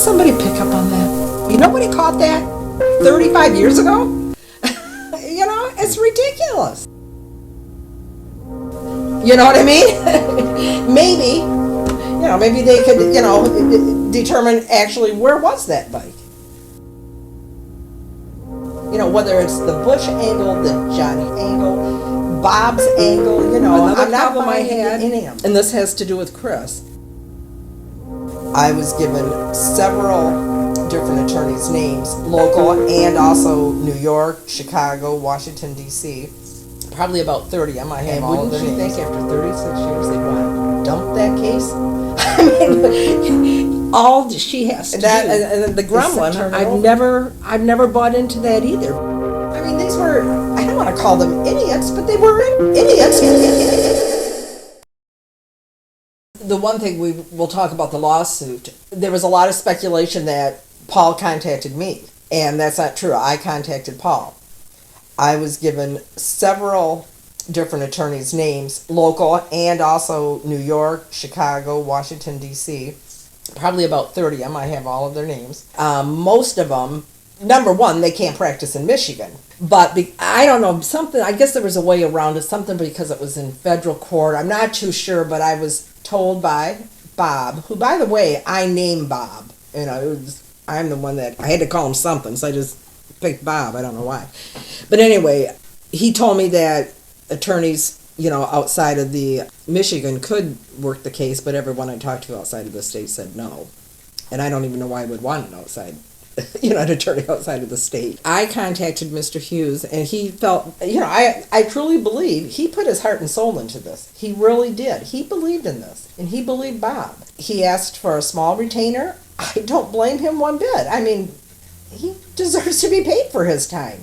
somebody pick up on that? You know nobody caught that 35 years ago? You know, it's ridiculous. You know what I mean? Maybe they could, determine actually where was that bike. Whether it's the Bush angle, the Johnny angle, Bob's angle, I'm not buying any of them. And this has to do with Chris. I was given several different attorneys' names, local and also New York, Chicago, Washington, D.C. Probably about 30. I might have all of their names. Wouldn't you think after 36 years they'd want to dump that case? I mean, all she has to do. And the Gremlin, I've never bought into that either. I mean, these were, I don't want to call them idiots, but they were idiots. The one thing we'll talk about the lawsuit, there was a lot of speculation that Paul contacted me, and that's not true. I contacted Paul. I was given several different attorneys' names, local and also New York, Chicago, Washington, D.C. Probably about 30. I might have all of their names. Most of them, number one, they can't practice in Michigan. But I don't know, something, I guess there was a way around it, something because it was in federal court. I'm not too sure, but I was told by Bob, who, by the way, I named Bob. I'm the one that, I had to call him something, so I just picked Bob. I don't know why. But anyway, he told me that attorneys, outside of the Michigan could work the case, but everyone I talked to outside of the state said no. And I don't even know why I would want an outside, an attorney outside of the state. I contacted Mr. Hughes, and he felt, I truly believe he put his heart and soul into this. He really did. He believed in this, and he believed Bob. He asked for a small retainer. I don't blame him one bit. I mean, he deserves to be paid for his time.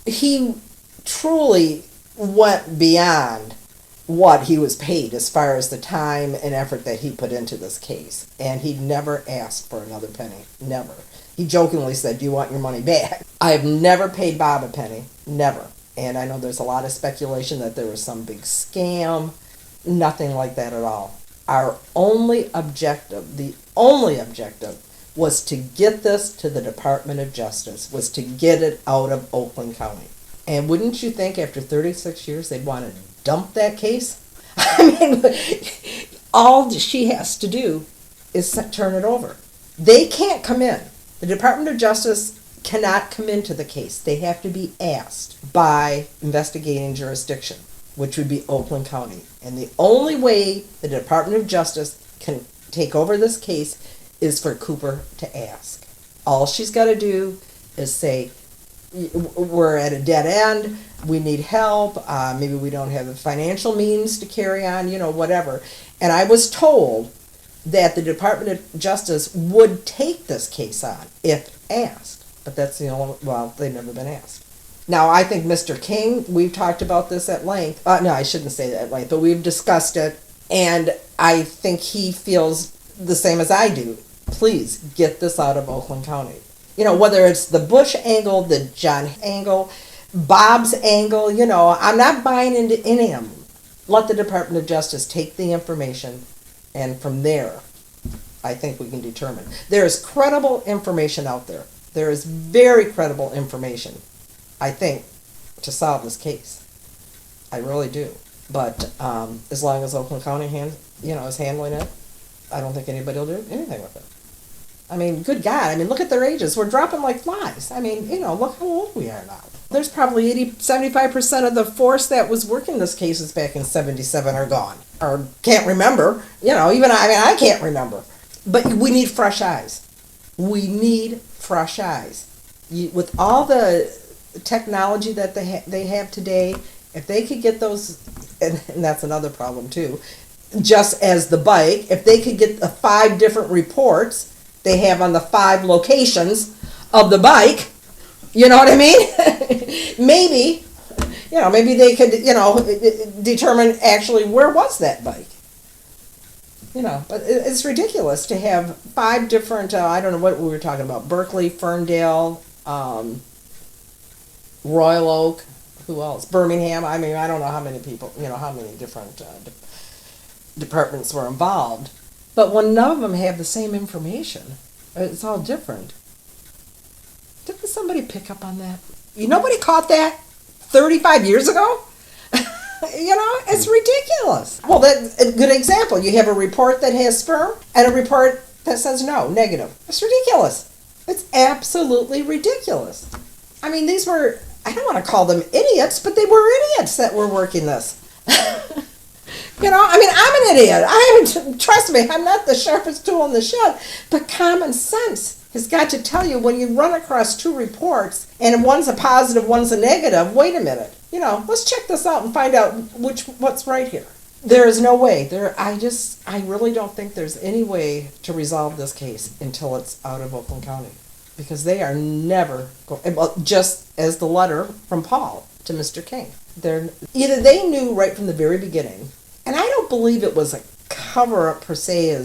He truly went beyond what he was paid as far as the time and effort that he put into this case. And he never asked for another penny. Never. He jokingly said, "Do you want your money back?" I have never paid Bob a penny. Never. And I know there's a lot of speculation that there was some big scam. Nothing like that at all. Our only objective, the only objective, was to get this to the Department of Justice, was to get it out of Oakland County. And wouldn't you think after 36 years they'd want to dump that case? I mean, all she has to do is turn it over. They can't come in. The Department of Justice cannot come into the case. They have to be asked by investigating jurisdiction, which would be Oakland County. And the only way the Department of Justice can take over this case is for Cooper to ask. All she's got to do is say, we're at a dead end, we need help, maybe we don't have the financial means to carry on, whatever. And I was told that the Department of Justice would take this case on if asked. But that's the only, they've never been asked. Now, I think Mr. King, we've talked about this at length. No, I shouldn't say that at length, but we've discussed it. And I think he feels the same as I do. Please get this out of Oakland County. Whether it's the Bush angle, the John angle, Bob's angle, I'm not buying into any of them. Let the Department of Justice take the information, and from there, I think we can determine. There is credible information out there. There is very credible information, I think, to solve this case. I really do. But as long as Oakland County is handling it, I don't think anybody will do anything with it. I mean, good God. I mean, look at their ages. We're dropping like flies. I mean, look how old we are now. There's probably 75% of the force that was working this cases back in 77 are gone. Or can't remember. I can't remember. But we need fresh eyes. We need fresh eyes. With all the technology that they have today, if they could get those, and that's another problem too, just as the bike, if they could get the 5 different reports they have on the 5 locations of the bike, you know what I mean? maybe they could, determine actually where was that bike. But it's ridiculous to have 5 different, I don't know what we were talking about, Berkeley, Ferndale, Royal Oak, who else? Birmingham. I mean, I don't know how many people, how many different departments were involved. But when none of them have the same information, It's all different. Didn't somebody pick up on that? Nobody caught that 35 years ago? It's ridiculous. Well, that's a good example. You have a report that has sperm and a report that says no, negative. It's ridiculous. It's absolutely ridiculous. I mean, these were, I don't want to call them idiots, but they were idiots that were working this. I'm an idiot. Trust me, I'm not the sharpest tool in the shed, but common sense has got to tell you when you run across two reports and one's a positive, one's a negative, wait a minute. Let's check this out and find out what's right here. There is no way. I really don't think there's any way to resolve this case until it's out of Oakland County. Because they are never going, well, just as the letter from Paul to Mr. King. Either they knew right from the very beginning, and I don't believe it was a cover-up per se,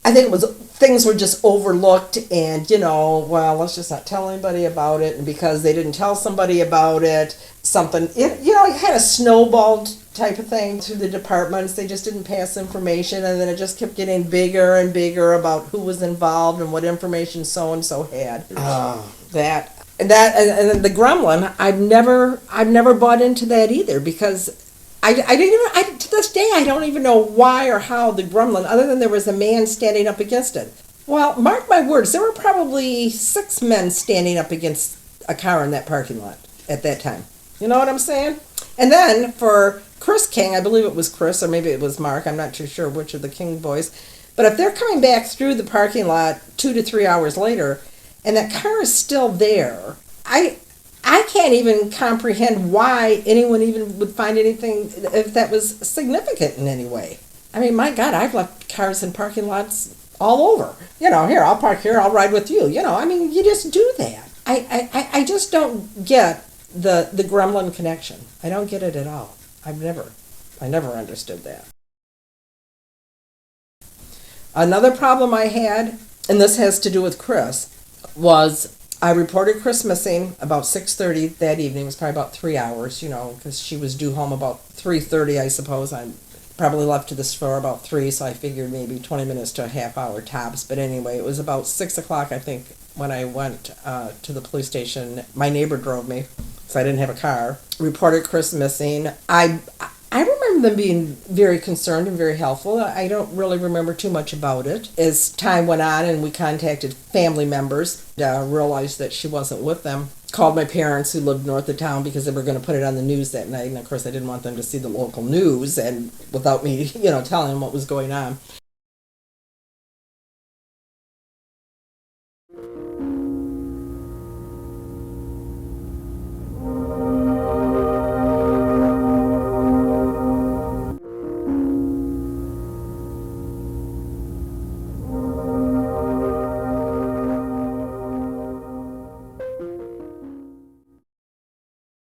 I think it was things were just overlooked and, let's just not tell anybody about it. And because they didn't tell somebody about it, it kind of snowballed type of thing through the departments. They just didn't pass information, and then it just kept getting bigger and bigger about who was involved and what information so-and-so had. And then the Gremlin, I've never bought into that either, because I didn't even, to this day, I don't even know why or how the Gremlin, other than there was a man standing up against it. Well, mark my words, there were probably 6 men standing up against a car in that parking lot at that time. You know what I'm saying? And then for Chris King, I believe it was Chris, or maybe it was Mark, I'm not too sure which of the King boys, but if they're coming back through the parking lot 2 to 3 hours later, and that car is still there, I can't even comprehend why anyone even would find anything, if that was significant in any way. I mean, my God, I've left cars in parking lots all over. Here, I'll park here, I'll ride with you. You just do that. I just don't get the Gremlin connection. I don't get it at all. I never understood that. Another problem I had, and this has to do with Chris, was I reported Chris missing about 6:30 that evening. It was probably about 3 hours, because she was due home about 3:30, I suppose. I probably left to the store about 3, so I figured maybe 20 minutes to a half hour tops. But anyway, it was about 6 o'clock, I think, when I went to the police station. My neighbor drove me, so I didn't have a car. Reported Chris missing. I remember them being very concerned and very helpful. I don't really remember too much about it. As time went on and we contacted family members, realized that she wasn't with them. Called my parents who lived north of town because they were going to put it on the news that night. And of course I didn't want them to see the local news and without me, telling them what was going on.